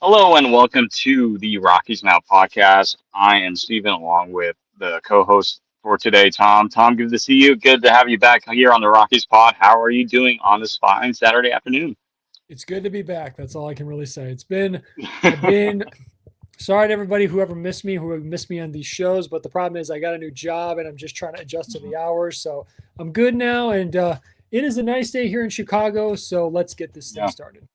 Hello and welcome to the Rockies Now podcast. I am Steven along with the co-host for today, Tom. Tom, good to see you. Good to have you back here on the Rockies pod. How are you doing on this fine Saturday afternoon? It's good to be back. That's all I can really say. I've been sorry to everybody whoever missed me, who missed me on these shows, but the problem is I got a new job and I'm just trying to adjust to the hours. So I'm good now, and it is a nice day here in Chicago. So let's get this thing Yeah, started.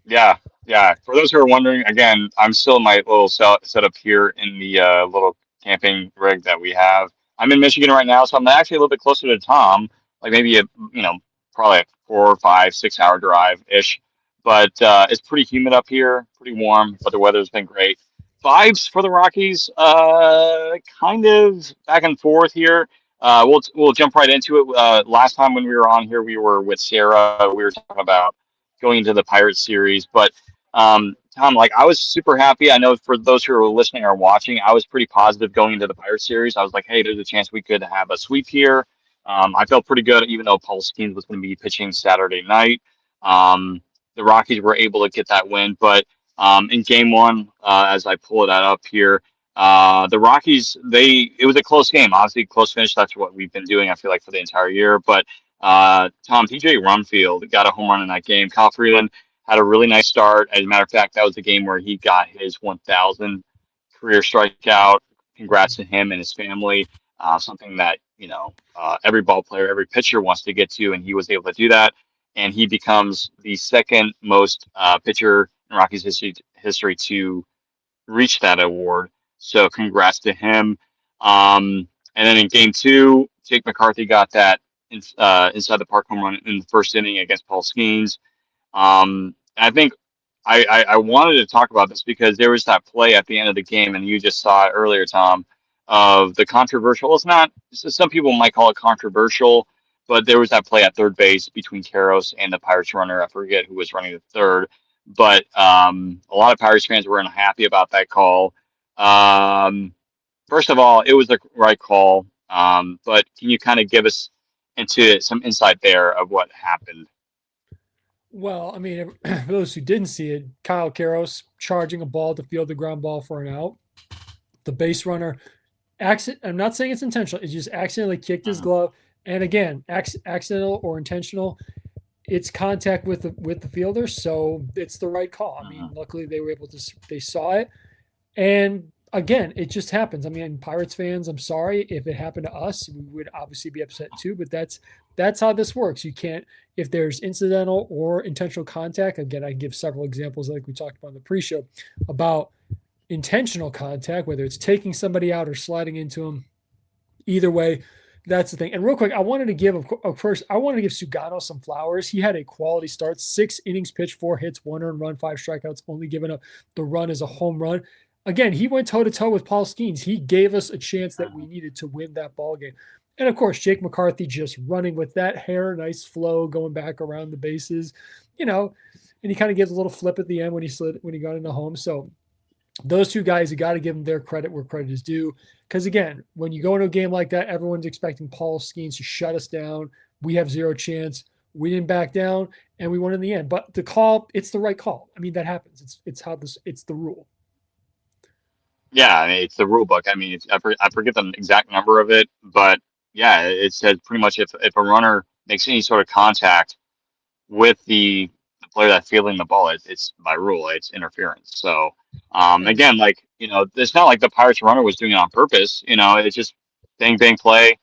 yeah, yeah. For those who are wondering, again, I'm still in my little setup here in the little camping rig that we have. I'm in Michigan right now, so I'm actually a little bit closer to Tom, like maybe you know, probably a 4, 5, 6 hour drive ish. But it's pretty humid up here, pretty warm, but the weather's been great. Vibes for the Rockies, kind of back and forth here. We'll jump right into it. Last time when we were on here, we were with Sarah. We were talking about going into the Pirates series. But Tom, like I was super happy. I know for those who are listening or watching, I was pretty positive going into the Pirates series. I was like, hey, there's a chance we could have a sweep here. I felt pretty good, even though Paul Skeens was going to be pitching Saturday night. Um, the Rockies were able to get that win, but in Game One, as I pull that up here, the Rockies it was a close game. Obviously, close finish. That's what we've been doing. I feel like for the entire year, but Tom PJ Rumfield got a home run in that game. Kyle Freeland had a really nice start. As a matter of fact, that was the game where he got his 1,000 career strikeout. Congrats to him and his family. Something that every ball player, every pitcher wants to get to, and he was able to do that. And he becomes the second most pitcher in Rockies history to reach that award. So congrats to him. And then in game two, Jake McCarthy got that inside the park home run in the first inning against Paul Skeens. I think I wanted to talk about this because there was that play at the end of the game, and you just saw it earlier, Tom, of the controversial. It's not, some people might call it controversial, but there was that play at third base between Karros and the Pirates runner. I forget who was running the third, but a lot of Pirates fans were unhappy about that call. Um, First of all, it was the right call, but can you kind of give us into some insight there of what happened? Well, I mean, for those who didn't see it, Kyle Karros charging a ball to field the ground ball for an out. The base runner I'm not saying it's intentional. It just accidentally kicked his Mhm. glove. And again, accidental or intentional, it's contact with the fielder, so it's the right call. I mean, Mhm. luckily they were able to they saw it, and again, it just happens. I mean, Pirates fans, I'm sorry if it happened to us, we would obviously be upset too. But that's how this works. You can't if there's incidental or intentional contact. Again, I give several examples like we talked about in the pre-show about intentional contact, whether it's taking somebody out or sliding into them. Either way, that's the thing. And real quick, I wanted to give, of course, I wanted to give Sugano some flowers. He had a quality start, 6 innings pitched, 4 hits, 1 earned run, 5 strikeouts, only giving up the run as a home run. Again, he went toe to toe with Paul Skeens. He gave us a chance that we needed to win that ball game. And of course, Jake McCarthy just running with that hair, nice flow, going back around the bases, you know, and he kind of gives a little flip at the end when he got into home. So those two guys, you got to give them their credit where credit is due. Because again, when you go into a game like that, everyone's expecting Paul Skeens to shut us down. We have zero chance. We didn't back down, and we won in the end. But the call, it's the right call. I mean, that happens. It's the rule. Yeah, I mean, it's the rule book. I mean, I forget the exact number of it, but yeah, it says pretty much if a runner makes any sort of contact with the player that's fielding the ball, it's by rule, it's interference. So, And again, like it's not like the Pirates runner was doing it on purpose. It's just bang bang play.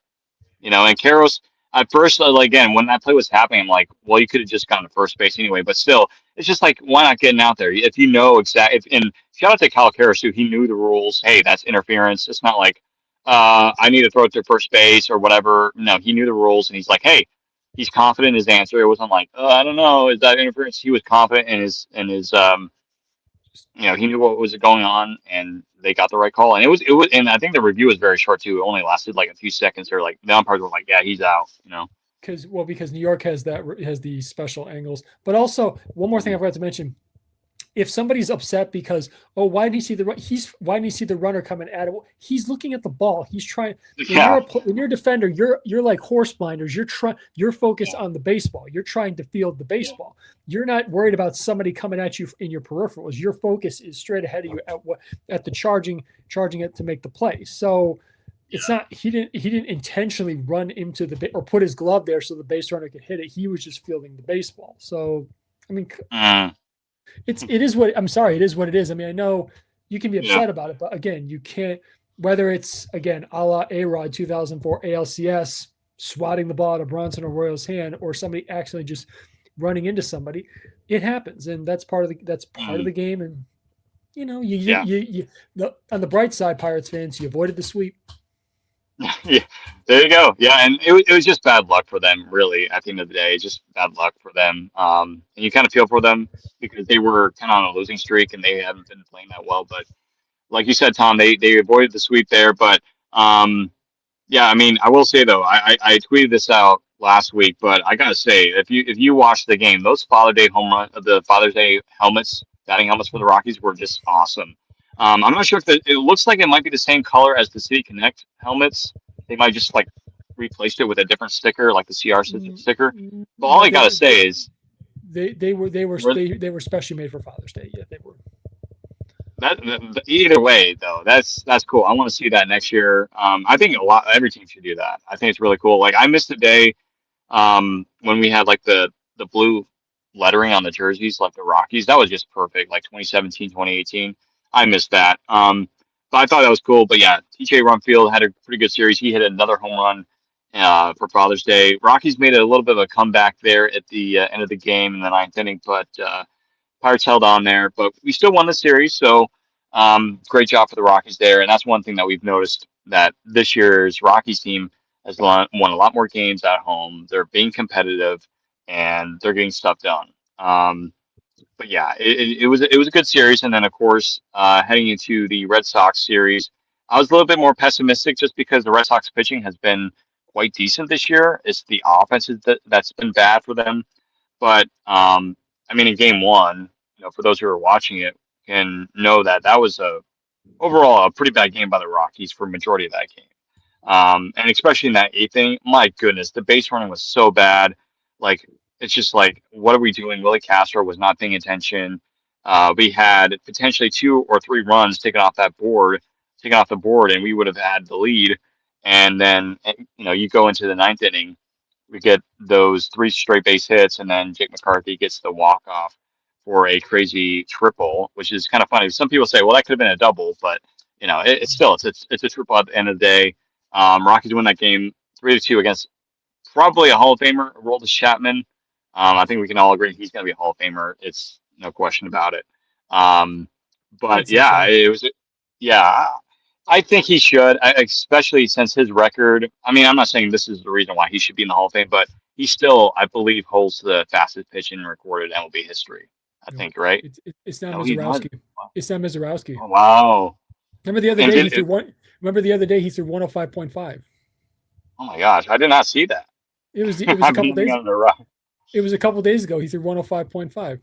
And Karros at first, like, again, when that play was happening, I'm like, well, you could have just gone to first base anyway. But still, it's just like, why not getting out there if you know exactly? And shout out to Kyle Karras too. He knew the rules. Hey, that's interference. It's not like I need to throw it to first base or whatever. No, he knew the rules, and he's like, hey, he's confident in his answer. It wasn't like, I don't know, is that interference? He was confident in his he knew what was going on, and they got the right call. And it was, and I think the review was very short too. It only lasted like a few seconds. They're like the umpires were like, yeah, he's out. because New York has the special angles. But also one more thing I forgot to mention if somebody's upset because, oh, why didn't he see the why didn't he see the runner coming at it? He's looking at the ball. He's trying. Yeah. When you're a defender, you're like horse blinders. You're focused on the baseball. You're trying to field the baseball. You're not worried about somebody coming at you in your peripherals. Your focus is straight ahead of you at the charging it to make the play. So it's not he didn't intentionally run into the or put his glove there so the base runner could hit it. He was just fielding the baseball. So I mean, Mm. it is what I'm sorry, it is what it is. I mean, I know you can be Yeah. upset about it, but again, you can't. Whether it's again a la A-Rod 2004 ALCS swatting the ball out of Bronson Arroyo's hand, or somebody accidentally just running into somebody, it happens, and that's part of the Mm. game. And Yeah. on the bright side, Pirates fans, you avoided the sweep. Yeah, there you go. Yeah, and it was just bad luck for them, really. At the end of the day, just bad luck for them. And you kind of feel for them because they were kind of on a losing streak and they haven't been playing that well. But like you said, Tom, they avoided the sweep there. But yeah, I mean, I will say though, I tweeted this out last week, but I gotta say, if you watch the game, those Father's Day helmets, batting helmets for the Rockies were just awesome. I'm not sure if it looks like it might be the same color as the City Connect helmets. They might just like replaced it with a different sticker, like the CR sticker. But all No, I gotta say is that they were specially made for Father's Day. Yeah, they were. either way though, that's cool. I want to see that next year. I think every team should do that. I think it's really cool. Like I missed the day when we had like the blue lettering on the jerseys, like the Rockies. That was just perfect. Like 2017, 2018. I missed that. But I thought that was cool. But yeah, TJ Rumfield had a pretty good series. He hit another home run for Father's Day. Rockies made a little bit of a comeback there at the end of the game in the ninth inning, but Pirates held on there. But we still won the series, so great job for the Rockies there. And that's one thing that we've noticed, that this year's Rockies team has won a lot more games at home. They're being competitive and they're getting stuff done. But yeah, it was a good series. And then of course, heading into the Red Sox series, I was a little bit more pessimistic just because the Red Sox pitching has been quite decent this year. It's the offense that's been bad for them. But I mean, in Game One, for those who are watching it, can know that that was overall a pretty bad game by the Rockies for majority of that game. And especially in that eighth inning, my goodness, the base running was so bad. Like, it's just like, what are we doing? Willie Castro was not paying attention. We had potentially 2 or 3 runs taken off the board, and we would have had the lead. And then, you go into the ninth inning, we get those 3 straight base hits, and then Jake McCarthy gets the walk off for a crazy triple, which is kind of funny. Some people say, well, that could have been a double, but it's still it's a triple at the end of the day. Rockies win that game 3-2 against probably a Hall of Famer, Aroldis Chapman. I think we can all agree he's going to be a Hall of Famer. It's no question about it. Um, I'd but say yeah, so. yeah, I think he should, especially since his record. I mean, I'm not saying this is the reason why he should be in the Hall of Fame, but he still, I believe, holds the fastest pitch in recorded MLB history. I Nope. think, right? It's not Oh, he does. Mizorowski. It's not Mizorowski. Oh, wow. Remember the other And day did he threw one. Remember the other day he threw 105.5. oh my gosh, I did not see that. It was a I've been couple living days. under a rock. It was a couple days ago. He threw 105.5.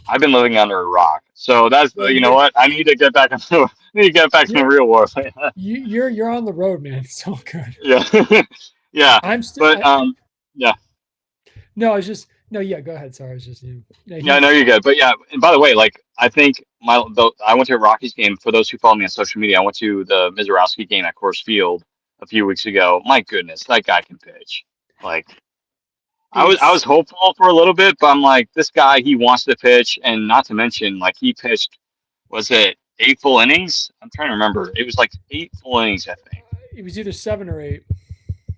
I've been living under a rock. So that's Well, you know what? I need to get back in the I need to get back in the you're real world. you're on the road, man. It's all good. Yeah, yeah. I'm still. But yeah. No, I was just no. Yeah, go ahead. Sorry, I was just you. Yeah, Yeah, I know he's you're good. But yeah, and by the way, like I think I went to a Rockies game. For those who follow me on social media, I went to the Mizorowski game at Coors Field a few weeks ago. My goodness, that guy can pitch. Like I was it's hopeful for a little bit, but I'm like, this guy, he wants to pitch, and not to mention, like he pitched, was it 8 full innings? I'm trying to remember. It was like 8 full innings, I think. it was either 7 or 8.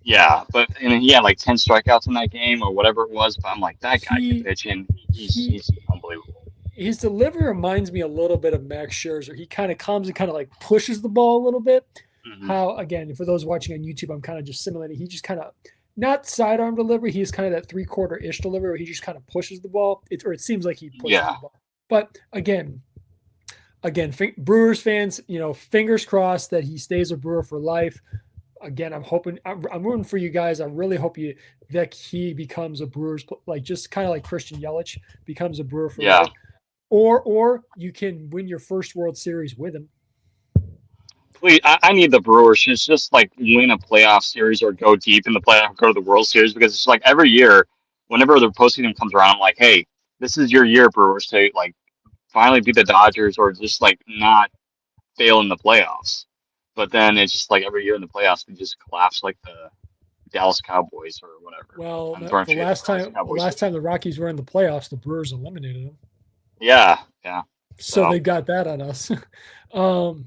Yeah, but and he had like 10 strikeouts in that game or whatever it was. But I'm like, that guy can He pitch, and he's he he's unbelievable. his delivery reminds me a little bit of Max Scherzer. He kind of comes and kind of like pushes the ball a little bit. Hmm. How again, for those watching on YouTube, I'm kind of just simulating. He just kind of not sidearm delivery. He's kind of that 3/4 ish delivery where he just kind of pushes the ball. It seems like he pushes Yeah, the ball. But again, Brewers fans, fingers crossed that he stays a Brewer for life. Again, I'm rooting for you guys. I really hope that he becomes a Brewers, like just kind of like Christian Yelich becomes a Brewer for yeah, life. or you can win your first World Series with him. Please, I need the Brewers to just like win a playoff series or go deep in the playoff, go to the World Series because it's like every year, whenever the postseason comes around, I'm like, hey, this is your year, Brewers, to like finally beat the Dodgers or just like not fail in the playoffs. But then it's just like every year in the playoffs, they just collapse like the Dallas Cowboys or whatever. Well, I'm throwing the shade at the last Dallas time the Cowboys last here. time the Rockies were in the playoffs, the Brewers eliminated them. Yeah, yeah. So So they got that on us.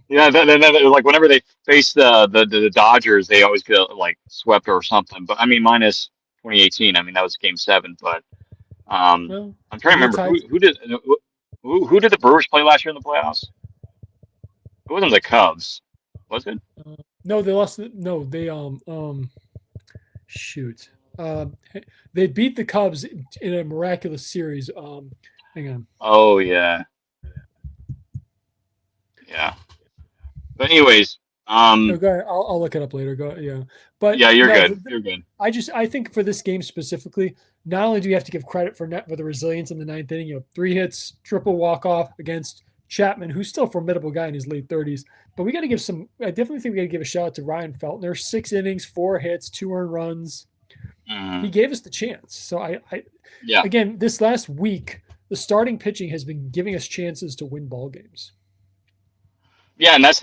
yeah, like whenever they face the Dodgers, they always get like swept or something. But I mean, minus 2018. I mean, that was Game 7. But well, I'm trying they to did remember tie. who did the Brewers play last year in the playoffs? It wasn't the Cubs, was it? No, they lost. No, they shoot. Um, they beat the Cubs in a miraculous series. Hang on. Oh yeah, yeah. But anyways, No, go ahead. I'll look it up later. Go, yeah. But yeah, you're no, good. You're good. I think for this game specifically, not only do you have to give credit for the resilience in the ninth inning, 3 hits, triple walk off against Chapman, who's still a formidable guy in his late 30s. But we got to give some. I definitely think we got to give a shout out to Ryan Feltner. 6 innings, 4 hits, 2 earned runs. He Hmm. gave us the chance. So Yeah. again, this last week, the starting pitching has been giving us chances to win ball games. Yeah, and that's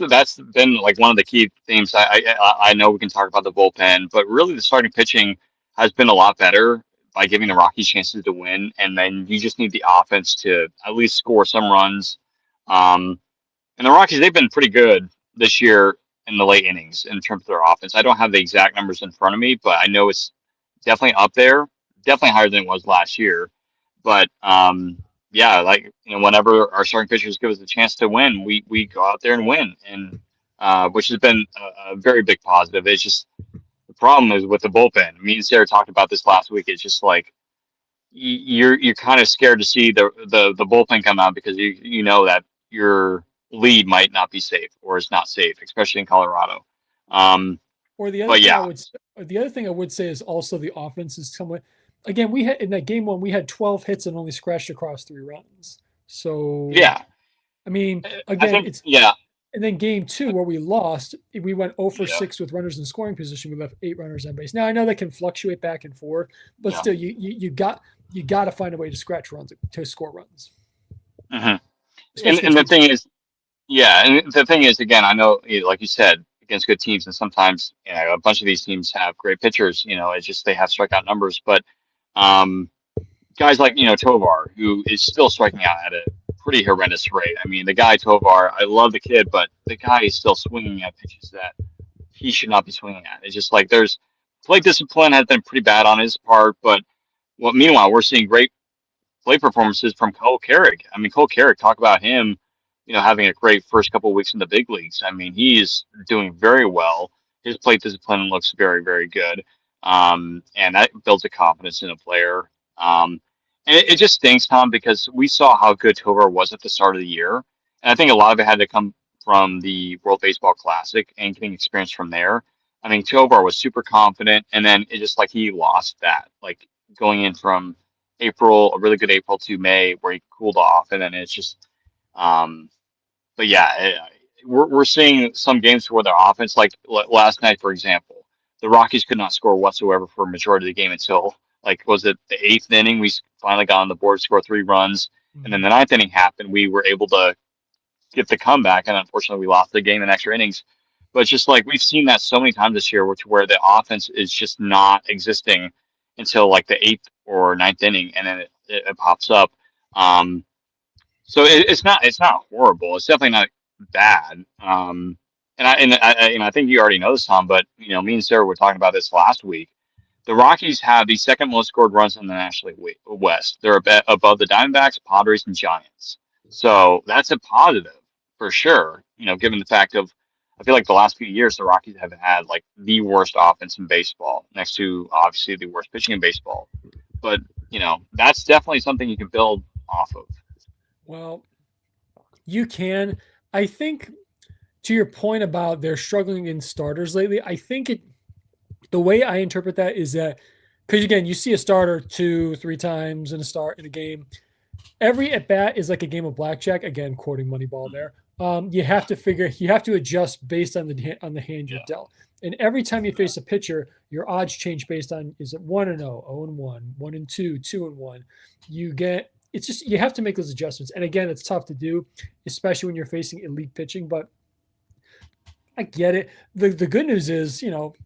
been like one of the key themes. I know we can talk about the bullpen, but really the starting pitching has been a lot better by giving the Rockies chances to win, and then you just need the offense to at least score some runs. Um, and the Rockies, they've been pretty good this year in the late innings in terms of their offense. I don't have the exact numbers in front of me, but I know it's definitely up there, definitely higher than it was last year. But yeah, like whenever our starting pitchers give us a chance to win, we go out there and win, and which has been a very big positive. It's just the problem is with the bullpen. Me and Sarah talked about this last week. It's just like you're kind of scared to see the bullpen come out because you know that your lead might not be safe or is not safe, especially in Colorado. Um, Or but yeah, the other thing I would say is also the offense is somewhat. Again, we had in that game one we had 12 hits and only scratched across 3 runs. So yeah, I mean, I again, think it's yeah, and then game two where we lost, we went 0 for yeah, 6 with runners in scoring position. We left 8 runners on base. Now I know that can fluctuate back and forth, but yeah. still, you got to find a way to scratch runs to score runs, Hmm. especially And against the good thing teams. is, yeah, and the thing is, again, I know, like you said, against good teams, and sometimes a bunch of these teams have great pitchers. It's just they have strikeout numbers, but um, guys like Tovar, who is still striking out at a pretty horrendous rate. I mean, the guy Tovar, I love the kid, but the guy is still swinging at pitches that he should not be swinging at. It's just like there's plate discipline has been pretty bad on his part, but meanwhile we're seeing great play performances from Cole Carrick. I mean, Cole Carrick, talk about him, having a great first couple of weeks in the big leagues. I mean, he is doing very well. His plate discipline looks very, very good. And that builds a confidence in a player. And it just stinks, Tom, because we saw how good Tovar was at the start of the year. And I think a lot of it had to come from the World Baseball Classic and getting experience from there. I mean, Tovar was super confident, and then it just like he lost that, like going in from April, a really good April to May, where he cooled off, and then it's just, um, but yeah, we're seeing some games where their offense, like last night, for example, the Rockies could not score whatsoever for a majority of the game until like was it the eighth inning? We finally got on the board, scored 3 runs, and then Mhm. the ninth inning happened. We were able to get the comeback, and unfortunately, we lost the game in extra innings. But it's just like we've seen that so many times this year, where the offense is just not existing until like the eighth or ninth inning, and then it pops up. Um, so it's not horrible. It's definitely not bad. I think you already know this, Tom, but me and Sarah were talking about this last week. The Rockies have the second most scored runs in the National League West. They're above the Diamondbacks, Padres, and Giants. So that's a positive for sure. Given the fact of, I feel like the last few years the Rockies have had like the worst offense in baseball, next to obviously the worst pitching in baseball. But that's definitely something you can build off of. Well, you can. I think to your point about they're struggling in starters lately. I think the way I interpret that is that because again, you see a starter 2, 3 times in a game, every at bat is like a game of blackjack. Again, quoting Moneyball there. You have to adjust based on the hand you're Yeah. dealt. And every time you face a pitcher, your odds change based on is it 1-0, 0-1, 1-2, 2-1. You get it's just you have to make those adjustments. And again, it's tough to do, especially when you're facing elite pitching. But I get it. The good news is,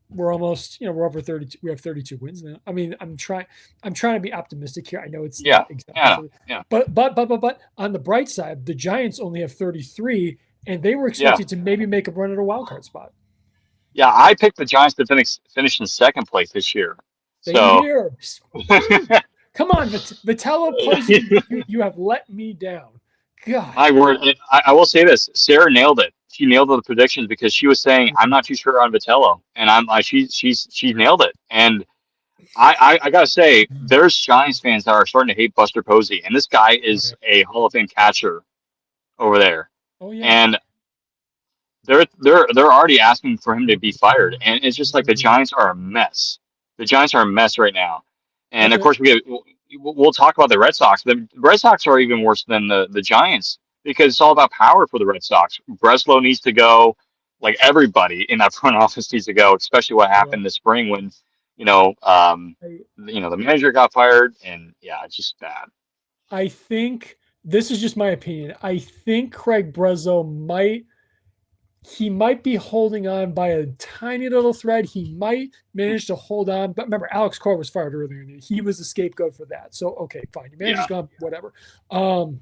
we're almost, we're over 32. We have 32 wins now. I mean, I'm trying to be optimistic here. I know it's Yeah. not exactly Yeah. 30, Yeah. but on the bright side, the Giants only have 33, and they were Yeah. expected to maybe make a run at a wild card spot. Yeah. I picked the Giants to finish in second place this year. Same So here. Woo! Come on, Vitello Posey, you have let me down. God. my word, I will say this: Sarah nailed it. She nailed the predictions because she was saying, "I'm not too sure on Vitello," and I'm like, she's nailed it. And I gotta say, there's Giants fans that are starting to hate Buster Posey, and this guy Oh is yeah. a Hall of Fame catcher over there, Oh yeah. and they're already asking for him to be fired, and it's just like the Giants are a mess. The Giants are a mess right now, and That's of right. course we'll talk about the Red Sox. The Red Sox are even worse than the Giants because it's all about power for the Red Sox. Breslow needs to go, like everybody in that front office needs to go, especially what Well, happened this spring when you know um, I, the manager got fired, and yeah, it's just bad. I think this is just my opinion. I think Craig Breslow might be holding on by a tiny little thread. He might manage to hold on. But remember, Alex Cora was fired earlier. He was the scapegoat for that. So okay, fine. Your manager's Yeah, gone, whatever. Um,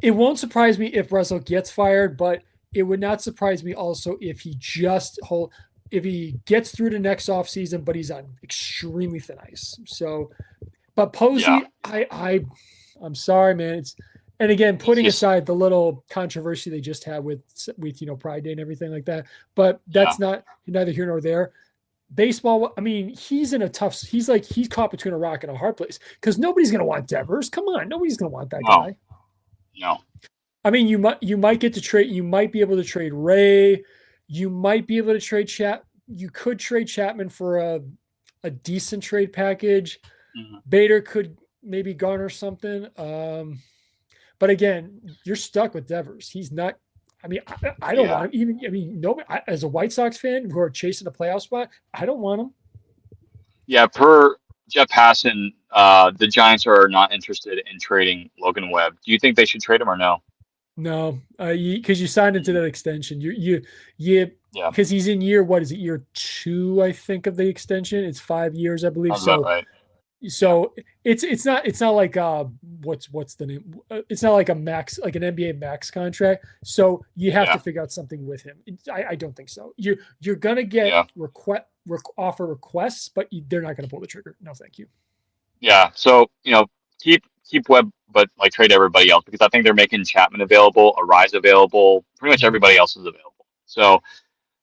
it won't surprise me if Breslow gets fired, but it would not surprise me also if he gets through to next offseason, but he's on extremely thin ice. So but yeah, Posey, I'm sorry, man. And again, it's putting just aside the little controversy they just had with Pride Day and everything like that, but yeah. that's not neither here nor there. Baseball, I mean, he's caught between a rock and a hard place because nobody's gonna want Devers. Come on, nobody's gonna want that No, guy. no, I mean, you might get to trade. You might be able to trade Ray. You might be able to trade Chat. You could trade Chapman for a decent trade package. mhm. Bader could maybe garner something. But again, you're stuck with Devers. He's not. I mean, I don't Yeah. want him. Even I mean, no. As a White Sox fan who are chasing a playoff spot, I don't want him. Yeah, per Jeff Passan, the Giants are not interested in trading Logan Webb. Do you think they should trade him or no? No, because you signed into Mhm. that extension. You Yeah, because he's in year what is it year two I think of the extension. It's 5 years I believe. sounds about So right. Yeah, so it's not like what's the name? It's not like a max like an NBA max contract. So you have to yeah, figure out something with him. I don't think so. You're gonna get yeah, offer requests, but they're not gonna pull the trigger. No, thank you. yeah. So keep Webb, but like trade everybody else because I think they're making Chapman available, Arise available, pretty much Mhm. everybody else is available. So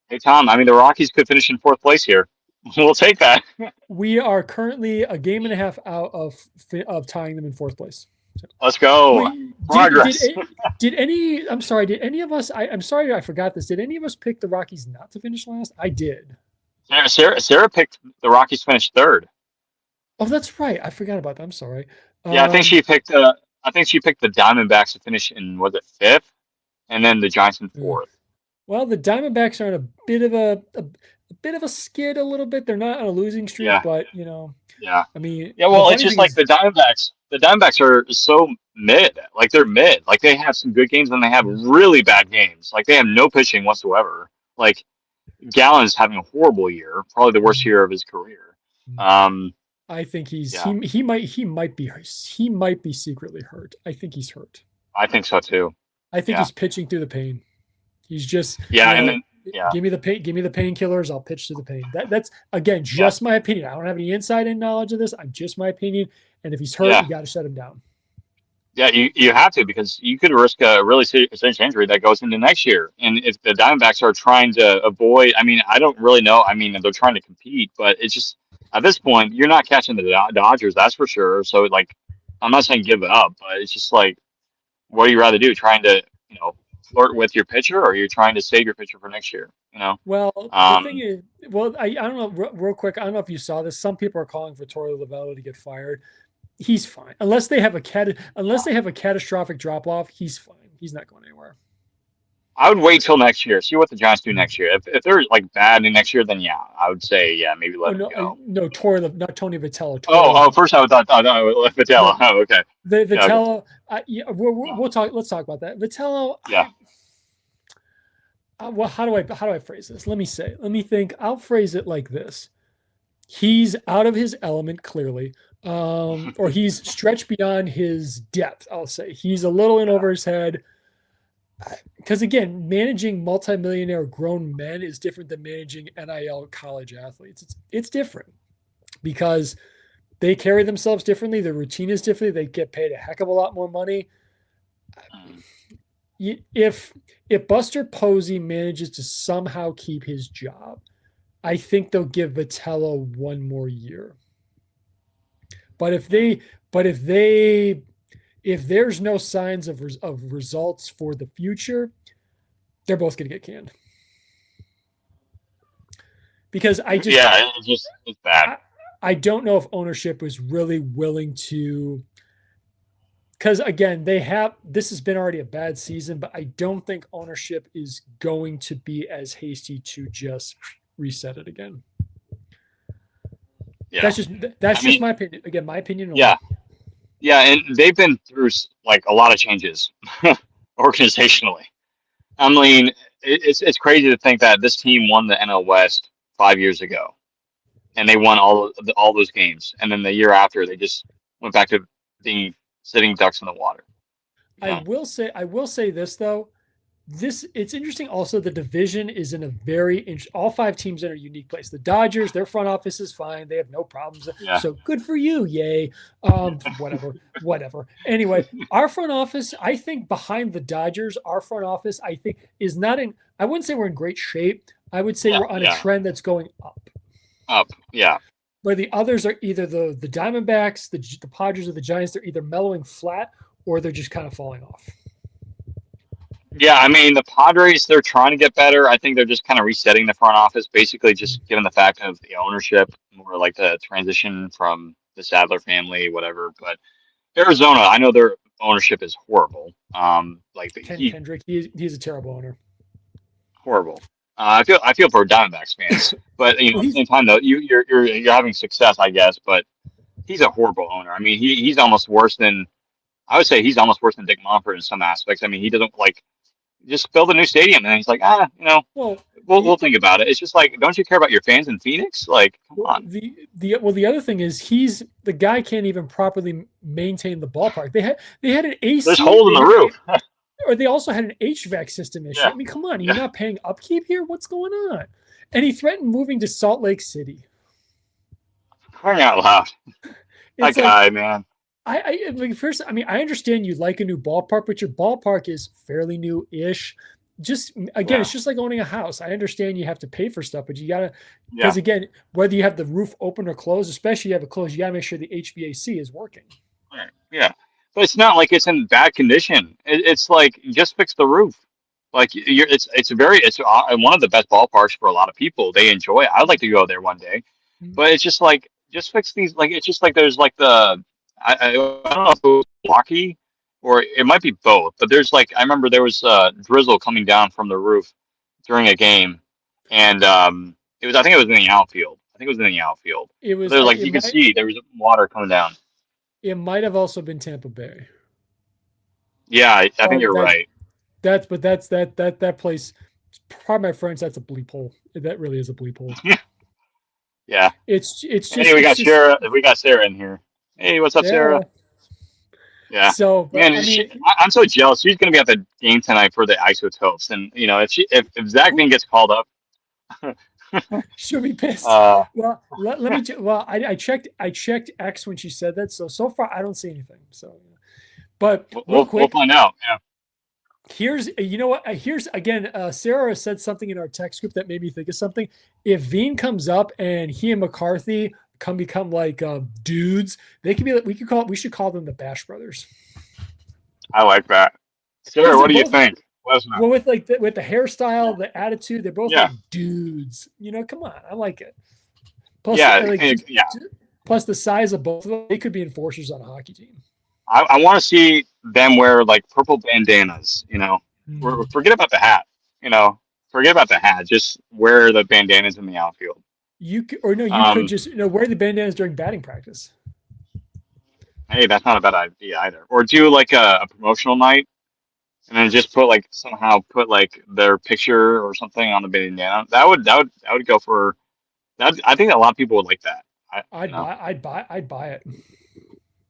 hey Tom, I mean the Rockies could finish in fourth place here. We'll take that. We are currently a game and a half out of tying them in fourth place. So, Let's go. wait, Progress. did any? I'm sorry. Did any of us? I'm sorry, I forgot this. Did any of us pick the Rockies not to finish last? I did. Sarah picked the Rockies to finish third. Oh, that's right. I forgot about that. I'm sorry. Yeah, Um, I think she picked the Diamondbacks to finish in was it fifth, and then the Giants in uh, fourth. well, the Diamondbacks are in a bit of a bit of a skid. A little bit. They're not on a losing streak, Yeah, but yeah, I mean, yeah. the Well, it's funny just thing like is, the Diamondbacks. The Diamondbacks are so mid. Like they're mid. Like they have some good games and they have really bad games. Like they have no pitching whatsoever. Like Gallen's having a horrible year, probably the worst year of his career. Um, I think yeah, he might be secretly hurt. I think he's hurt. I think so too. I think Yeah, he's pitching through the pain. He's just, yeah, and then yeah, give me the pain, give me the painkillers. I'll pitch through the pain. That's again yeah, just my opinion. I don't have any inside in knowledge of this. I'm just my opinion. And if he's hurt, yeah. you got to shut him down. Yeah, you have to because you could risk a really serious injury that goes into next year. And if the Diamondbacks are trying to avoid, I mean, I don't really know. I mean, they're trying to compete, but it's just at this point, you're not catching the Dodgers, that's for sure. So, like, I'm not saying give it up, but it's just like, what do you rather do? Trying to, flirt with your pitcher, or you're trying to save your pitcher for next year? Well, the thing Um, is, I don't know, real quick. I don't know if you saw this. Some people are calling for Torey Lovella to get fired. he's fine unless they have a catastrophic drop off. He's fine. He's not going anywhere. I would wait till next year, see what the Giants do next year. If they're like bad in next year, then yeah, I would say yeah, maybe Oh let him no, go. no, not Tony Vitello, Oh, Torre. first I thought no, Vitello. The Oh, okay. the Yeah, Vitello. Yeah, yeah, we'll talk. Let's talk about that. Vitello. yeah. Well, how do I phrase this? Let me think. I'll phrase it like this: he's out of his element, clearly, or he's stretched beyond his depth. I'll say he's a little in over his head. Because again, managing multimillionaire grown men is different than managing NIL college athletes. It's different because they carry themselves differently. Their routine is different. They get paid a heck of a lot more money. Mm. If Buster Posey manages to somehow keep his job, I think they'll give Vitello one more year. But if there's no signs of results for the future, they're both going to get canned. Because Yeah, it's bad. I don't know if ownership was really willing to, because again, this has been already a bad season, but I don't think ownership is going to be as hasty to just reset it again. Yeah, That's I just mean, my opinion. Again, my opinion yeah, only. yeah, and they've been through like a lot of changes organizationally. I mean, it's crazy to think that this team won the NL West 5 years ago, and they won all those games, and then the year after they just went back to being sitting ducks in the water. You know? I will say this though. It's interesting also the division is in a all five teams in a unique place. The Dodgers, their front office is fine. They have no problems. Yeah, So good for you. Yay. Whatever. Anyway, our front office, I think behind the Dodgers, our front office, I think is not in, I wouldn't say we're in great shape. I would say yeah, we're on a yeah. trend that's going up. Up, yeah. Where the others are either the Diamondbacks, the Padres, or the Giants, they're either mellowing flat or they're just kind of falling off. Yeah, I mean the Padres, they're trying to get better. I think they're just kind of resetting the front office, basically just given the fact of the ownership, more like the transition from the Sadler family, whatever. But Arizona, I know their ownership is horrible. Like Ken Kendrick, he's a terrible owner. horrible. I feel for Diamondbacks fans, but Well, at the same time though, you're having success, I guess. But he's a horrible owner. I mean, he's almost worse than I would say he's almost worse than Dick Monfort in some aspects. I mean, he doesn't like just build a new stadium, and he's like, well, we'll think about it. It's just like, don't you care about your fans in Phoenix? Like, come on. the other thing is the guy can't even properly maintain the ballpark. They had an There's AC, holes in the roof. or they also had an HVAC system issue. Yeah, I mean, come on, you're yeah. not paying upkeep here. What's going on? And he threatened moving to Salt Lake City. Crying out loud. That It's like guy, man. I like first. I mean, I understand you like a new ballpark, but your ballpark is fairly new-ish. Just again, Yeah, it's just like owning a house. I understand you have to pay for stuff, but you gotta yeah, because again, whether you have the roof open or closed, especially you have it closed, you gotta make sure the HVAC is working. right, yeah. But it's not like it's in bad condition. It's like just fix the roof. Like it's one of the best ballparks for a lot of people. They enjoy it. I'd like to go there one day. Mhm. But it's just like just fix these. Like it's just like there's like I don't know if it was blocky or it might be both. But there's like I remember there was drizzle coming down from the roof during a game, and it was I think it was in the outfield. I think it was in the outfield. It But was there's like you could see there was water coming down. it might have also been Tampa Bay. Yeah, I think Oh, you're right. that place. Pardon my French. That's a bleep hole. That really is a bleep hole. Yeah. Hey, It's just We got Sarah in here. Hey, what's up, Sarah? Sarah. Yeah. So, but Man, I mean, I'm so jealous. She's gonna be at the game tonight for the Isotopes, and if Zach Veen gets called up, she'll be pissed. uh, Well, let me. Well, I checked X when she said that. So far, I don't see anything. So, but real we'll quick, find out. Yeah. here's you know what? Here's again. Sarah said something in our text group that made me think of something. If Veen comes up and he and McCarthy become like dudes, they could be like we should call them the Bash Brothers. I like that. Sarah, Because they're what do you both think? Let us know. well with with the hairstyle, the attitude, they're both Yeah. like dudes. Come on, I like it. Plus, Yeah. like Yeah. plus the size of both of them, they could be enforcers on a hockey team. I want to see them wear like purple bandanas. Forget about the hat. You know, forget about the hat. Just wear the bandanas in the outfield. You could, or no, you could Um, just wear the bandanas during batting practice. hey, that's not a bad idea either. Or do like a promotional night, and then just put like their picture or something on the bandana. That would go for that. I think a lot of people would like that. I'd buy it.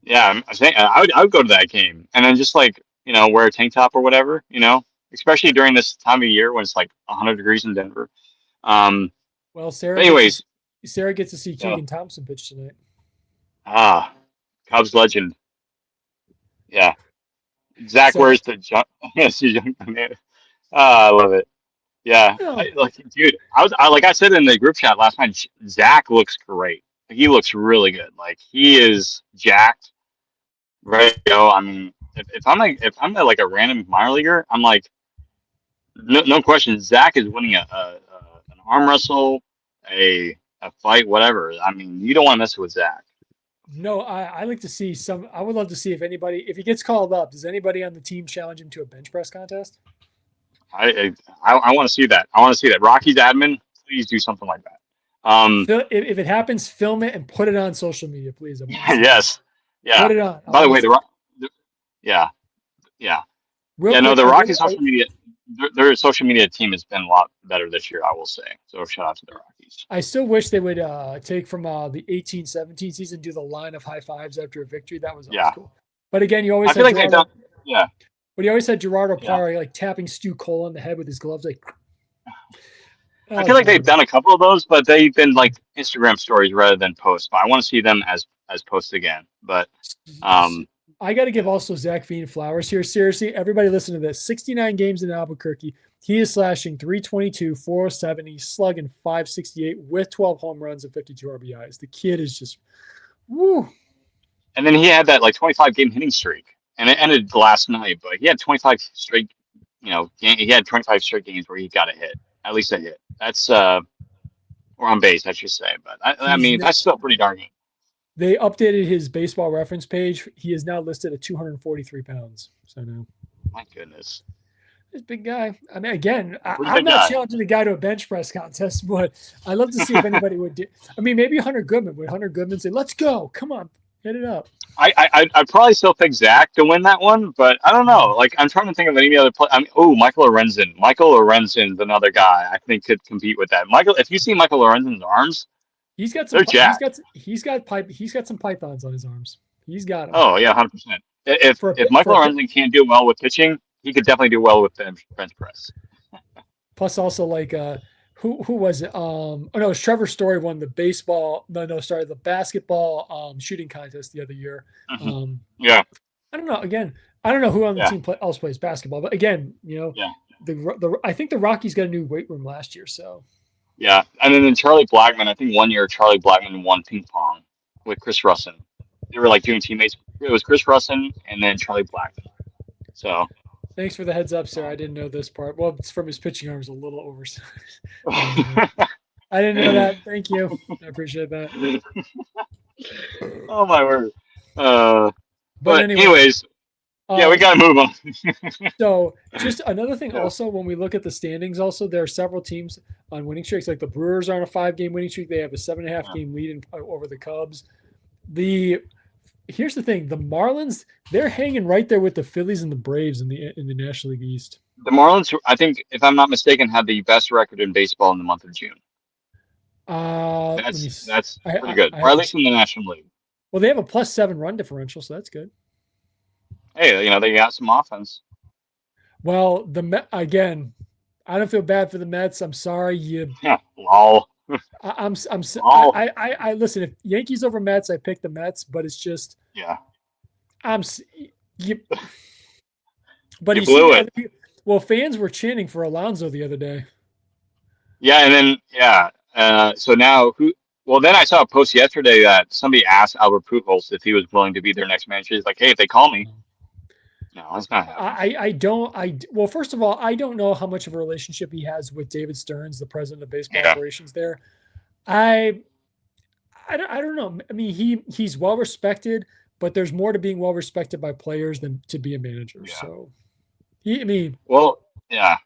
Yeah, I think I would go to that game and then just like wear a tank top or whatever. Especially during this time of year when it's like 100 degrees in Denver. Um, Well, but anyways, Sarah gets to see yeah. Keegan Thompson pitch tonight. Ah, Cubs legend. Yeah, Zach So, wears the jump. Yes, I love it. Yeah, no, dude, like I said in the group chat last night. Zach looks great. He looks really good. Like he is jacked, ready to go. I mean, if I'm like a random minor leaguer, I'm like, no question. Zach is winning an arm wrestle, a fight, whatever. I mean, you don't want to mess with Zach. no, I like to see some. I would love to see if he gets called up, does anybody on the team challenge him to a bench press contest? I want to see that. I want to see that. Rockies admin, please do something like that. If it happens, film it and put it on social media, please. Yes, yeah. Put it on. By the way, yeah, yeah, Real yeah. No, quick, the Rockies social media, their social media team has been a lot better this year, I will say. So shout out to the Rockies. I still wish they would take from the 18-17 season, do the line of high fives after a victory. That was always Yeah, cool. But again, you always I feel like they've done. Yeah, but you always had Gerardo yeah. Parra like tapping Stu Cole on the head with his gloves, like. I feel like they've done a couple of those, but they've been like Instagram stories rather than posts. But I want to see them as posts again. But I got to give also Zach Veen flowers here. Seriously, everybody listen to this. 69 games in Albuquerque. He is slashing 322, 407. He's slugging 568 with 12 home runs and 52 RBIs. The kid is just, woo. And then he had that like 25 game hitting streak, and it ended last night. But he had 25 straight, he had 25 straight games where he got a hit, at least a hit. That's or on base, I should say. But I mean, that's still pretty darn good. They updated his baseball reference page. He is now listed at 243 pounds. So now, my goodness, this big guy. I mean, again, I'm not challenging the guy to a bench press contest, but I'd love to see if anybody would do. I mean, maybe Hunter Goodman. Would Hunter Goodman say, "Let's go, come on, hit it up"? I'd probably still pick Zach to win that one, but I don't know. Like I'm trying to think of any other play. I mean, Michael Lorenzen. Michael Lorenzen's another guy I think could compete with that. Michael, if you see Michael Lorenzen's arms, he's got some. He's got some pythons on his arms. He's got them. Oh yeah, 100%. If Michael Lorenzen can't do well with pitching, he could definitely do well with bench press. Plus, also like who was it? Oh no, it was Trevor Story won the the basketball shooting contest the other year. Mm-hmm. Yeah. I don't know. Again, I don't know who on the team else plays basketball, but again, I think the Rockies got a new weight room last year, so. Yeah, and then Charlie Blackmon. I think one year Charlie Blackmon won ping pong with Chris Russin. They were like doing teammates. It was Chris Russin and then Charlie Blackmon. So. Thanks for the heads up, sir. I didn't know this part. Well, it's from his pitching arms a little oversized. I didn't know that. Thank you. I appreciate that. Oh my word. But anyways, we got to move on. So just another thing also, when we look at the standings also, there are several teams on winning streaks. Like the Brewers are on a 5-game winning streak. They have a 7.5 game lead over the Cubs. Here's the thing: the Marlins, they're hanging right there with the Phillies and the Braves in the National League East. The Marlins, I think, if I'm not mistaken, had the best record in baseball in the month of June. That's pretty good, or at least in the National League. Well, they have a +7 run differential, so that's good. Hey, they got some offense. Well, again, I don't feel bad for the Mets. I'm sorry, lol. I listen. If Yankees over Mets, I pick the Mets, but it's just But you blew it. Well, fans were chanting for Alonso the other day. Yeah, and then so now who? Well, then I saw a post yesterday that somebody asked Albert Pujols if he was willing to be their next manager. He's like, "Hey, if they call me." No, it's not happening. Well, first of all, I don't know how much of a relationship he has with David Stearns, the president of baseball operations there. I I don't know. I mean, he's well respected, but there's more to being well respected by players than to be a manager. Yeah. So I mean, Well, yeah.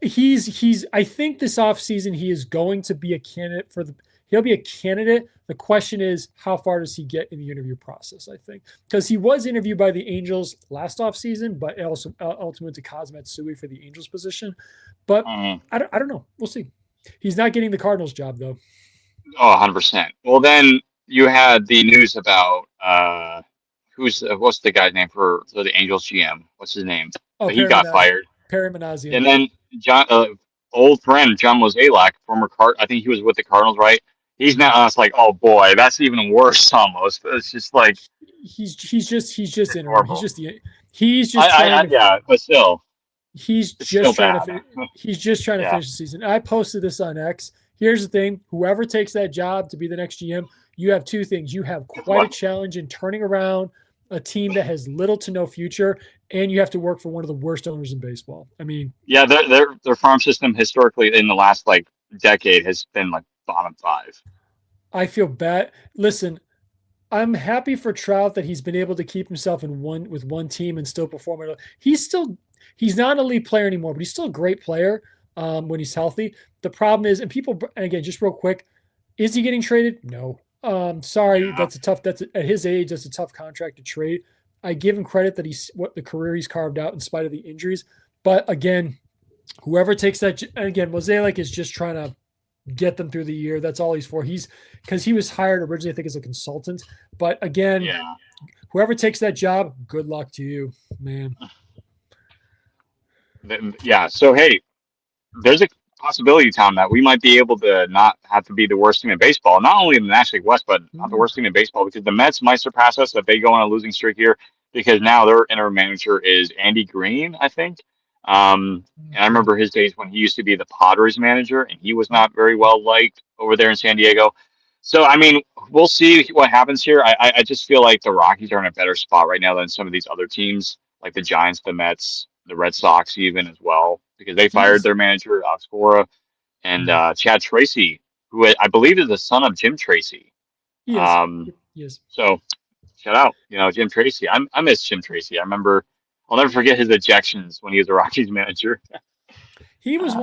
he's I think this offseason he is going to be a candidate for the he'll be a candidate. The question is how far does he get in the interview process, I think. Because he was interviewed by the Angels last offseason, but also ultimately to Kazmatsui for the Angels position. But Mhm. I don't know. We'll see. He's not getting the Cardinals job though. Oh, 100%. Well, then you had the news about what's the guy's name for the Angels GM? What's his name? Oh, But he got fired. Perry Manazian. And then John, old friend John Mozeliak, former I think he was with the Cardinals, right? He's now. It's like, oh boy, that's even worse. Almost. It's just like He's just it's interim. horrible. He's just trying to Yeah, but still, he's it's still just trying bad. to he's just trying to Yeah. finish the season. I posted this on X. Here's the thing: whoever takes that job to be the next GM, you have two things. You have quite a What? challenge in turning around a team that has little to no future, and you have to work for one of the worst owners in baseball. I mean, Yeah, their farm system historically in the last like decade has been like bottom five. I feel bad. Listen, I'm happy for Trout that he's been able to keep himself in one team and still perform. He's not an elite player anymore, but he's still a great player when he's healthy. The problem is, and again, just real quick, is he getting traded? No. Sorry, Yeah. that's at his age, that's a tough contract to trade. I give him credit that he's what the career he's carved out in spite of the injuries. But again, whoever takes that, and again, Mosaic is just trying to get them through the year. That's all he's for. He's because he was hired originally, I think, as a consultant. But again, Yeah. whoever takes that job, good luck to you, man. Yeah. So hey, there's a possibility, Tom, that we might be able to not have to be the worst team in baseball, not only in the National League West, but not the Mm, worst team in baseball, because the Mets might surpass us if they go on a losing streak here, because now their interim manager is Andy Green, I think. And I okay. remember his days when he used to be the Padres manager, and he was not very well liked over there in San Diego. So, I mean, we'll see what happens here. I just feel like the Rockies are in a better spot right now than some of these other teams, like the Giants, the Mets, the Red Sox, even as well, because they fired He's their manager, Alex Cora, and mm, Chad Tracy, who I believe is the son of Jim Tracy. he is. Um, He is. so shout out, Jim Tracy. I miss Jim Tracy. I remember, I'll never forget his ejections when he was the Rockies manager. Uh, He was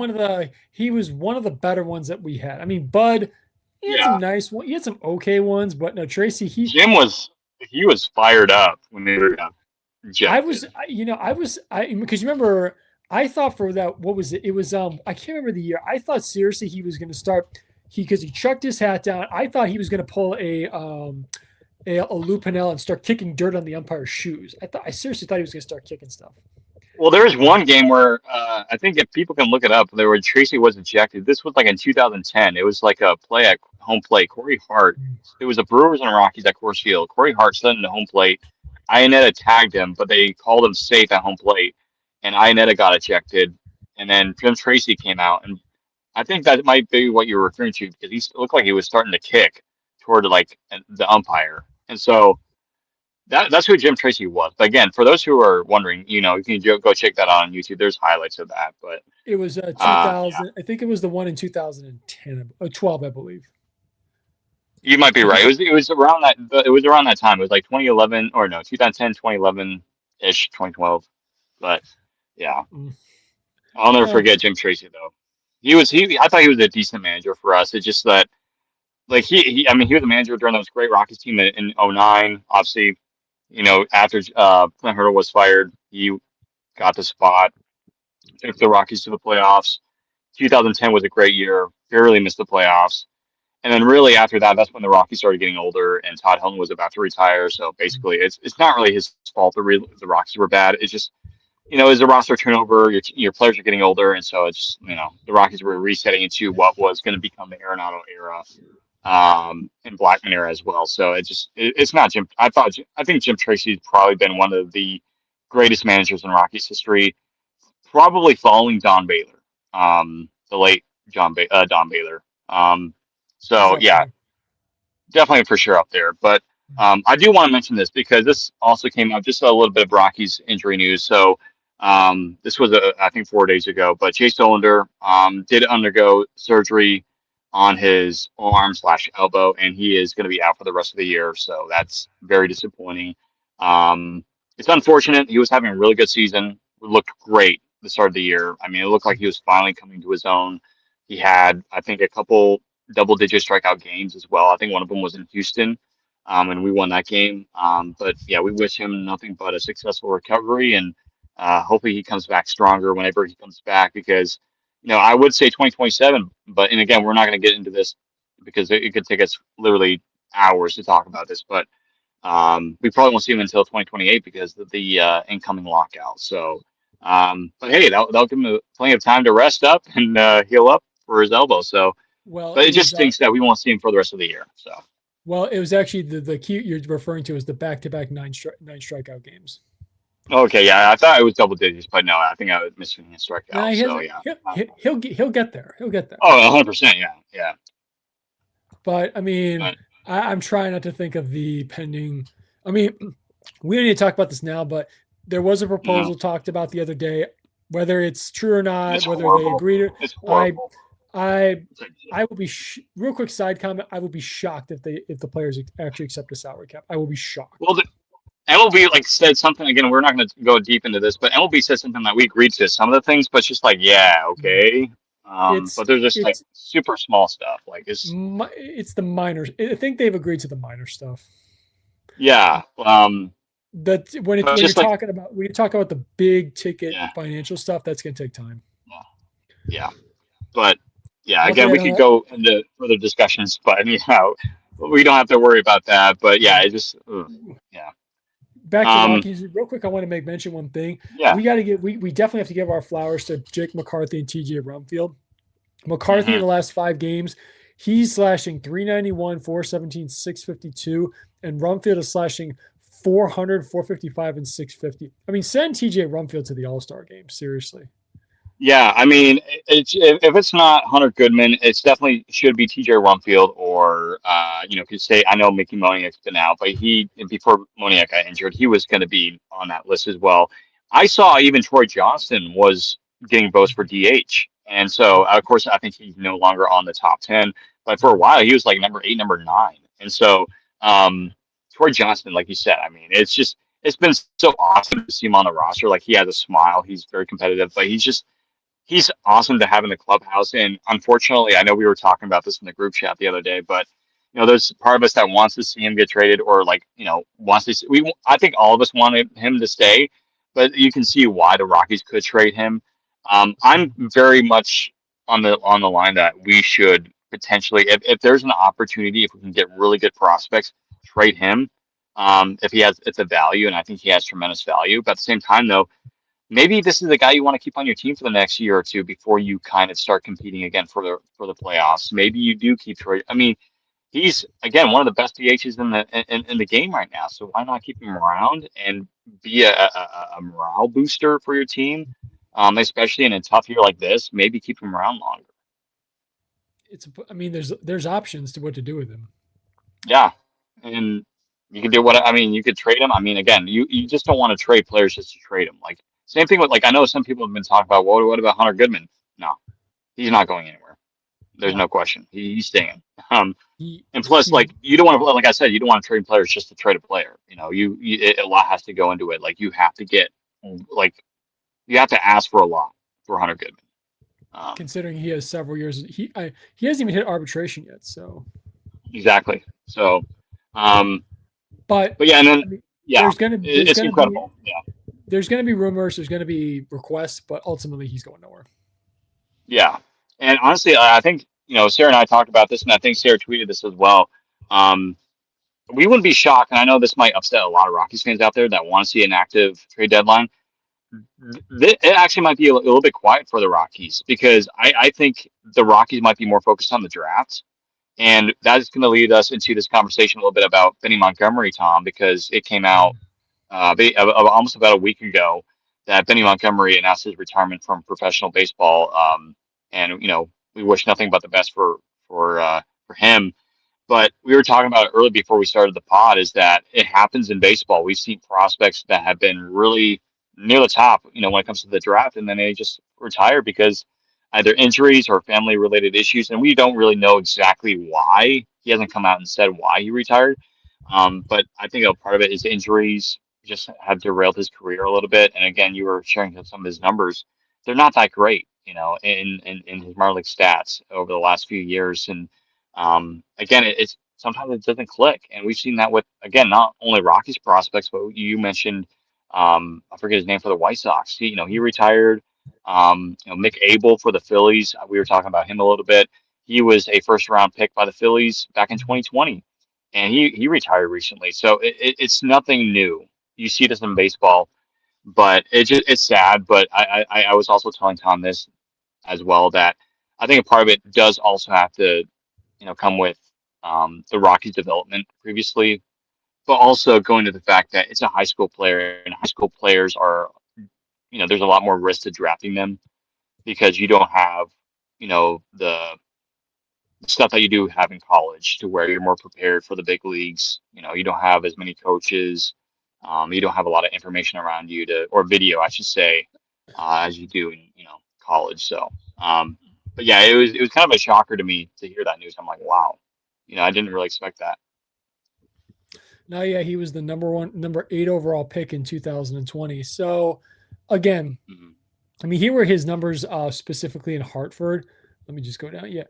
one of the better ones that we had. I mean, Bud, he had some yeah, nice one. He had some okay ones, but no, Tracy, Jim was he was fired up when they were I ejected. was, I because you remember, I thought for that, what was it? It was, I can't remember the year. I thought seriously he was going to start, because he chucked his hat down. I thought he was going to pull a Lupinell and start kicking dirt on the umpire's shoes. I seriously thought he was going to start kicking stuff. Well, there was one game where I think if people can look it up, there where Tracy was ejected. This was like in 2010. It was like a play at home plate. Corey Hart. It was the Brewers and Rockies at Coors Field. Corey Hart stood in the home plate. Iannetta tagged him, but they called him safe at home plate, and Iannetta got ejected. And then Jim Tracy came out, and I think that might be what you were referring to because he looked like he was starting to kick toward like the umpire, and so that's who Jim Tracy was. But again, for those who are wondering, you can go check that out on YouTube. There's highlights of that. But It was yeah, 2000. I think it was the one in 2010 or 12, I believe. you might be I think right. It was around that it was around that time. It was like 2011 or no, 2010, 2011 ish, 2012. But yeah, mm, I'll never uh, forget Jim Tracy though. He I thought he was a decent manager for us. It's just that like I mean he was a manager during those great Rockies team in '09. Obviously, after Clint Hurdle was fired, he got the spot, took the Rockies to the playoffs. 2010 was a great year, barely missed the playoffs. And then really after that, that's when the Rockies started getting older and Todd Helton was about to retire. So basically, it's not really his fault the Rockies were bad. It's just it's a roster turnover. Your players are getting older, and so it's the Rockies were resetting into what was going to become the Arenado era, and Blackman era as well. So it's not Jim. I think Jim Tracy's probably been one of the greatest managers in Rockies history, probably following Don Baylor, the late Don Baylor. he's So up yeah, there. definitely for sure up there. But I do want to mention this because this also came out just a little bit of Rockies injury news. So this was I think 4 days ago, but Chase Olander did undergo surgery on his arm/elbow, and he is going to be out for the rest of the year. So that's very disappointing. It's unfortunate. He was having a really good season. Looked great the start of the year. I mean, it looked like he was finally coming to his own. He had, I think, a couple double-digit strikeout games as well. I think one of them was in Houston, and we won that game. But yeah, we wish him nothing but a successful recovery, and hopefully he comes back stronger whenever he comes back. Because I would say 2027, but and again, we're not going to get into this because it could take us literally hours to talk about this. But we probably won't see him until 2028 because of the incoming lockout. So, but hey, that'll give him plenty of time to rest up and heal up for his elbow. So, Well, but it it was just stinks that we won't see him for the rest of the year. So, it was actually the key you're referring to is the back-to-back nine strikeout games. okay, yeah, I thought it was double digits, but no, I think I was missing a Now strikeout. he So, hasn't. yeah. He'll get there. He'll get there. Oh, 100%. Yeah, yeah. But I mean, But I'm trying not to think of the pending. I mean, we don't need to talk about this now, but there was a no, proposal talked about the other day, whether it's true or not, it's whether they horrible. agree to. It's I horrible. I It's like, I will be real quick side comment. I will be shocked if the players actually accept a salary cap. I will be well, shocked. MLB like said something again. We're not going to go deep into this, but MLB said something that we agreed to some of the things, but it's just like, yeah, okay. It's But they're just like it's super small stuff. Like it's the minors. I think they've agreed to the minor stuff. yeah, That but when just like you're talking about the big ticket yeah, financial stuff, that's going to take time. yeah, yeah. But yeah, again, Luckily, I we don't could have. go into further discussions, but anyhow, we don't have to worry about that. But yeah, Yeah. it just yeah, Back to um, Rockies, real quick. I want to mention one thing. yeah, We got to we definitely have to give our flowers to Jake McCarthy and TJ Rumfield. McCarthy in hmm the last 5 games, he's slashing 391, 417, 652, and Rumfield is slashing 400, 455, and 650. I mean, send TJ Rumfield to the All Star game. Seriously. yeah. I mean, it's if it's not Hunter Goodman, it's definitely should be T.J. Rumfield or could say I know Mickey Moniak's been out, but he before Moniak got injured, he was going to be on that list as well. I saw even Troy Johnston was getting votes for DH, and so Yep. of course I think he's no longer on the top 10, but for a while he was like number 8, number 9, and so um, Troy Johnston, like you said, I mean, it's been so awesome to see him on the roster. Like he has a smile, he's very competitive, but he's awesome to have in the clubhouse. And unfortunately, I know we were talking about this in the group chat the other day, but there's part of us that wants to see him get traded, or like, wants to see, I think all of us wanted him to stay, but you can see why the Rockies could trade him. I'm very much on the line that we should potentially, if there's an opportunity, if we can get really good prospects, trade him. If he has, it's a value, and I think he has tremendous value. But at the same time, though, maybe this is the guy you want to keep on your team for the next year or two before you kind of start competing again for the playoffs. Maybe you do keep Troy. I mean, he's again one of the best DHs in the game right now. So why not keep him around and be a morale booster for your team, especially in a tough year like this? Maybe keep him around longer. I mean, there's options to what to do with him. Yeah, and you can do what I mean. You could trade him. I mean, again, you just don't want to trade players just to trade them. Like same thing with like I know some people have been talking about what about Hunter Goodman? No, he's not going anywhere. There's No, no question. He's staying. Um, and plus, he like you don't want to, like I said, you don't want to trade players just to trade a player. A lot has to go into it. Like you have to get, like you have to ask for a lot for Hunter Goodman. Um, considering he has several years. He hasn't even hit arbitration yet. So, exactly. So, um, but but yeah, and then I mean, yeah, there's it's gonna be incredible. Yeah, rumors. There's gonna be requests, but ultimately he's going nowhere. yeah. And honestly, I think Sarah and I talked about this, and I think Sarah tweeted this as well. Um, we wouldn't be shocked, and I know this might upset a lot of Rockies fans out there that want to see an active trade deadline. It actually might be a little bit quiet for the Rockies because I think the Rockies might be more focused on the draft. And that's going to lead us into this conversation a little bit about Benny Montgomery, Tom, because it came out almost about a week ago that Benny Montgomery announced his retirement from professional baseball. And, we wish nothing but the best for him. But we were talking about it earlier before we started the pod is that it happens in baseball. We've seen prospects that have been really near the top, when it comes to the draft, and then they just retire because either injuries or family related issues, and we don't really know exactly why. He hasn't come out and said why he retired. But I think a part of it is injuries just have derailed his career a little bit. And again, you were sharing some of his numbers; they're not that great, in his minor league stats over the last few years. And again, it's sometimes it doesn't click, and we've seen that with again not only Rockies prospects, but you mentioned I forget his name for the White Sox. He retired. Mick Abel for the Phillies. We were talking about him a little bit. He was a first round pick by the Phillies back in 2020, and he retired recently. So it's nothing new. You see this in baseball, but it's sad. But I was also telling Tom this as well, that I think a part of it does also have to come with the Rockies development previously, but also going to the fact that it's a high school player, and high school players are, there's a lot more risk to drafting them because you don't have, the stuff that you do have in college, to where you're more prepared for the big leagues. You don't have as many coaches. You don't have a lot of information around you or video, I should say, as you do in, college. So, but yeah, it was kind of a shocker to me to hear that news. I'm like, wow, I didn't really expect that. Now, yeah, he was the number 8 overall pick in 2020. So, again, Hmm. I mean, here were his numbers specifically in Hartford. Let me just go down. Yeah.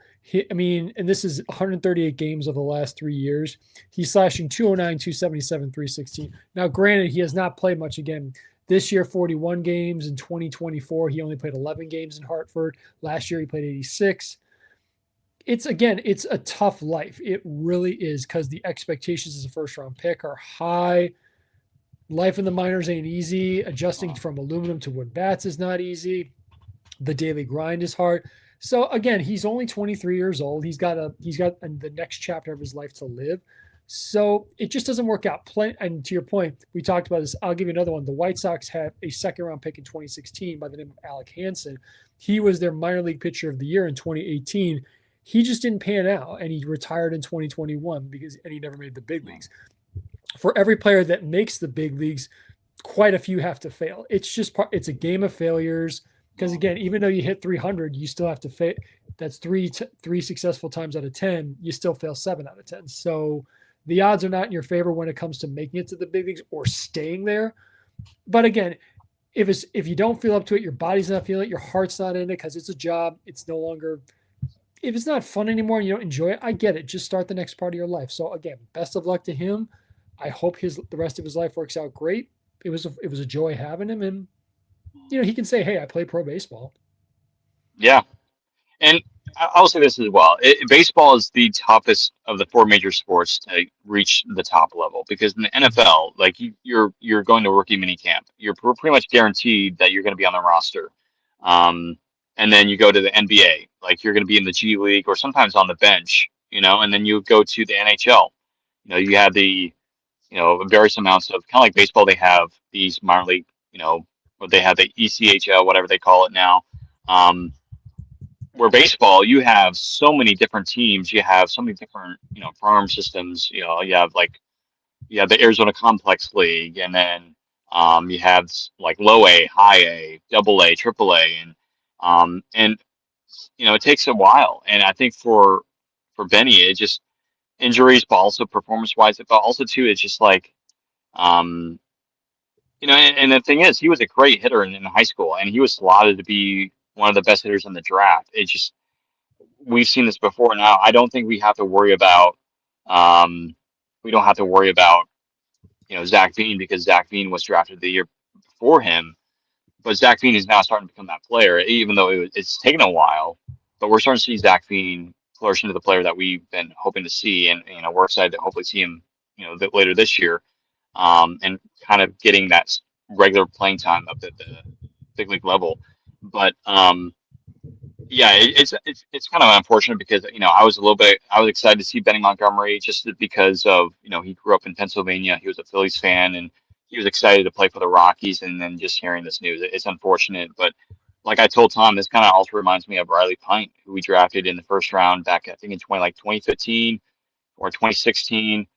I mean, and this is 138 games of the last 3 years. He's slashing 209, 277, 316. Now, granted, he has not played much again. This year, 41 games. In 2024, he only played 11 games in Hartford. Last year, he played 86. It's a tough life. It really is, because the expectations as a first round pick are high. Life in the minors ain't easy. Adjusting from aluminum to wood bats is not easy. The daily grind is hard. So again, he's only 23 years old. He's got the next chapter of his life to live. So it just doesn't work out. And to your point, we talked about this. I'll give you another one. The White Sox had a second round pick in 2016 by the name of Alec Hansen. He was their minor league pitcher of the year in 2018. He just didn't pan out, and he retired in 2021 and he never made the big leagues. For every player that makes the big leagues, quite a few have to fail. It's a game of failures, because again, even though you hit 300, you still have to fail. That's three successful times out of 10. You still fail 7 out of 10. So the odds are not in your favor when it comes to making it to the big leagues or staying there. But again, if you don't feel up to it, your body's not feeling it, your heart's not in it, because it's a job. It's no longer, if it's not fun anymore and you don't enjoy it, I get it. Just start the next part of your life. So again, best of luck to him. I hope the rest of his life works out great. It was a joy having him, and he can say, "Hey, I play pro baseball." Yeah. And I'll say this as well. Baseball is the toughest of the four major sports to reach the top level, because in the NFL, like you're going to rookie mini camp, you're pretty much guaranteed that you're going to be on the roster. Um, and then you go to the NBA, like you're going to be in the G League or sometimes on the bench, and then you go to the NHL. You have the various amounts of, kind of like baseball. They have these minor league, or they have the ECHL, whatever they call it now. Um, where baseball, you have so many different teams, you have so many different farm systems. You have the Arizona Complex League, and then you have like low A, high A, double A, triple A, and it takes a while. And I think for Benny, it just injuries, but also performance wise, but also too, it's just like um, and the thing is, he was a great hitter in high school, and he was slotted to be one of the best hitters in the draft. It just We've seen this before. Now, I don't think um, we don't have to worry about, Zach Veen, because Zach Veen was drafted the year before him. But Zach Veen is now starting to become that player, even though it's taken a while. But we're starting to see Zach Veen flourish into the player that we've been hoping to see, and we're excited to hopefully see him, later this year, and kind of getting that regular playing time up at the big league level. But yeah, it's kind of unfortunate, because I was excited to see Benny Montgomery, just because of he grew up in Pennsylvania. He was a Phillies fan, and he was excited to play for the Rockies. And then just hearing this news, it's unfortunate. But like I told Tom, this kind of also reminds me of Riley Pint, who we drafted in the first round back, I think, in 2015 or 2016.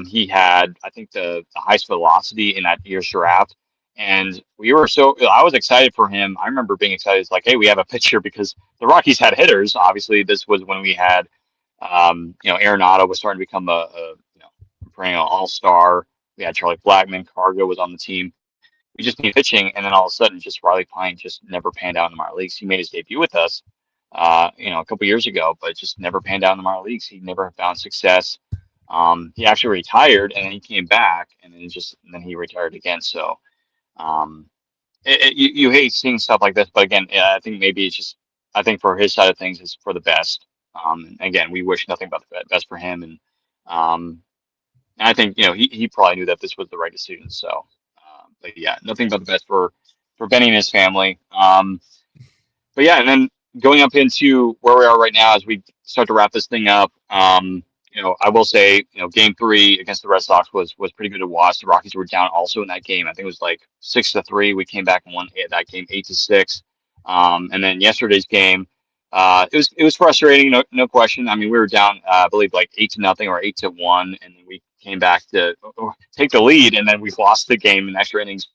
He had, I think, the highest velocity in that year's draft, And I was excited for him. I remember being excited. It's like, hey, we have a pitcher because the Rockies had hitters. Obviously, this was when we had, Arenado was starting to become a perennial all-star. We had Charlie Blackmon, Cargo was on the team. We just needed pitching, and then all of a sudden, just Riley Pine just never panned out in the minor leagues. He made his debut with us, a couple years ago, but just never panned out in the minor leagues. He never found success. He actually retired, and then he came back, and then he retired again. So um, you hate seeing stuff like this, but again, yeah, I think maybe it's just I think for his side of things, it's for the best. Again, we wish nothing but the best for him, um, and I think he probably knew that this was the right decision. So, but yeah, nothing but the best for Benny and his family. But yeah, and then going up into where we are right now as we start to wrap this thing up. I will say, game three against the Red Sox was pretty good to watch. The Rockies were down also in that game. I think it was like 6-3. We came back and won that game 8-6. And then yesterday's game, it was frustrating, no question. I mean, we were down, I believe, like 8-0 or 8-1, and then we came back to take the lead, and then we lost the game in extra innings.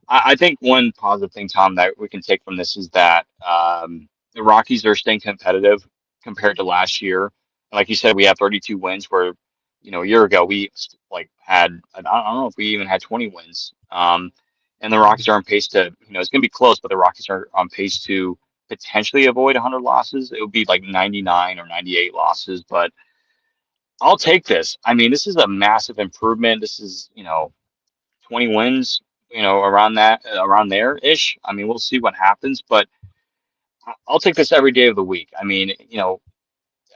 I think one positive thing, Tom, that we can take from this is that the Rockies are staying competitive compared to last year. Like you said, we have 32 wins, where a year ago we like had I don't know if we even had 20 wins. And the Rockies are on pace to it's going to be close, but the Rockies are on pace to potentially avoid 100 losses. It would be like 99 or 98 losses, but I'll take this. I mean, this is a massive improvement. This is 20 wins, around there ish. I mean, we'll see what happens, but I'll take this every day of the week. I mean,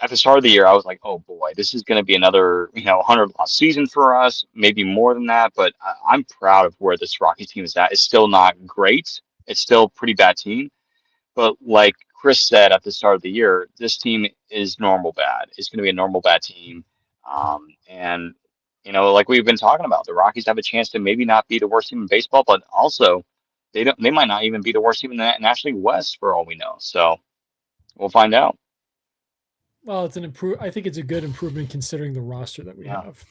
at the start of the year, I was like, oh boy, this is going to be another, 100 loss season for us, maybe more than that. But I'm proud of where this Rocky team is at. It's still not great. It's still a pretty bad team. But like Chris said at the start of the year, this team is normal bad. It's going to be a normal bad team. And like we've been talking about, the Rockies have a chance to maybe not be the worst team in baseball, but also they might not even be the worst team in the National League West for all we know. So we'll find out. Well, it's an improve. I think it's a good improvement considering the roster that we Yeah. have.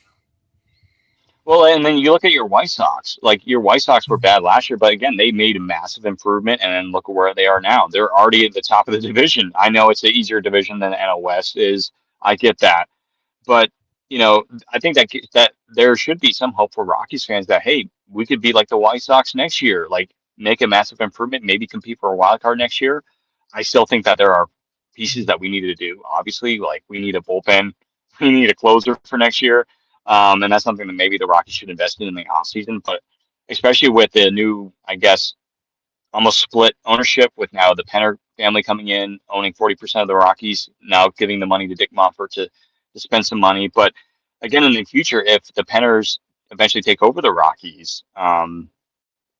Well, and then you look at your White Sox. Like your White Sox were bad last year, but again, they made a massive improvement, and then look at where they are now. They're already at the top of the division. I know it's an easier division than the NL West is. I get that, but I think that there should be some hope for Rockies fans that hey, we could be like the White Sox next year, like make a massive improvement, maybe compete for a wild card next year. I still think that there are pieces that we need to do. Obviously, like we need a bullpen, we need a closer for next year, and that's something that maybe the Rockies should invest in the offseason. But especially with the new, I guess, almost split ownership with now the Penner family coming in, owning 40% of the Rockies, now giving the money to Dick Monfort to spend some money. But again, in the future, if the Penners eventually take over the Rockies,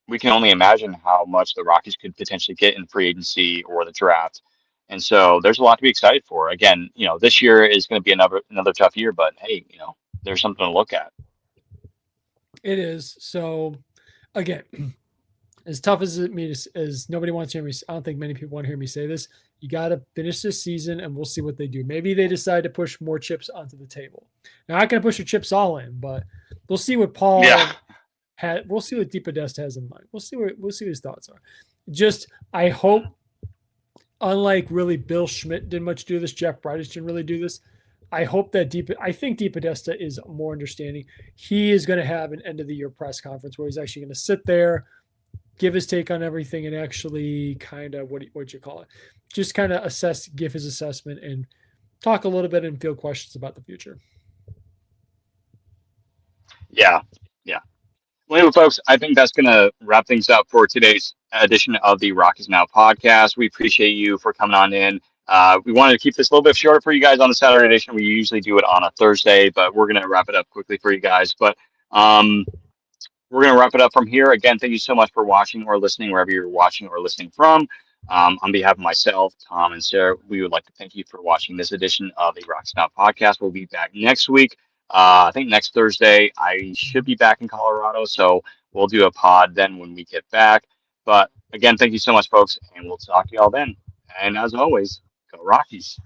we can only imagine how much the Rockies could potentially get in free agency or the draft. And so there's a lot to be excited for. Again, this year is going to be another tough year, but hey, there's something to look at. It is. So, again, as tough as as nobody wants to hear me, I don't think many people want to hear me say this. You got to finish this season, and we'll see what they do. Maybe they decide to push more chips onto the table. Now, not going to push your chips all in, but we'll see what Yeah. Paul had. We'll see what Deepadest has in mind. We'll see what his thoughts are. Just I hope, unlike really Bill Schmidt didn't much do this, Jeff Bridich didn't really do this. I hope that I think Deepadesta is more understanding. He is going to have an end of the year press conference where he's actually going to sit there, give his take on everything, and actually kind of what you call it, just kind of give his assessment, and talk a little bit and field questions about the future. Yeah. Yeah. Well, anyway, folks, I think that's going to wrap things up for today's edition of the Rockies Now podcast. We appreciate you for coming on in. We wanted to keep this a little bit shorter for you guys on the Saturday edition. We usually do it on a Thursday, but we're going to wrap it up quickly for you guys. But we're going to wrap it up from here. Again, thank you so much for watching or listening, wherever you're watching or listening from. On behalf of myself, Tom, and Sarah, we would like to thank you for watching this edition of the Rockies Now podcast. We'll be back next week. I think next Thursday, I should be back in Colorado, so we'll do a pod then when we get back. But again, thank you so much, folks, and we'll talk to you all then. And as always, go Rockies.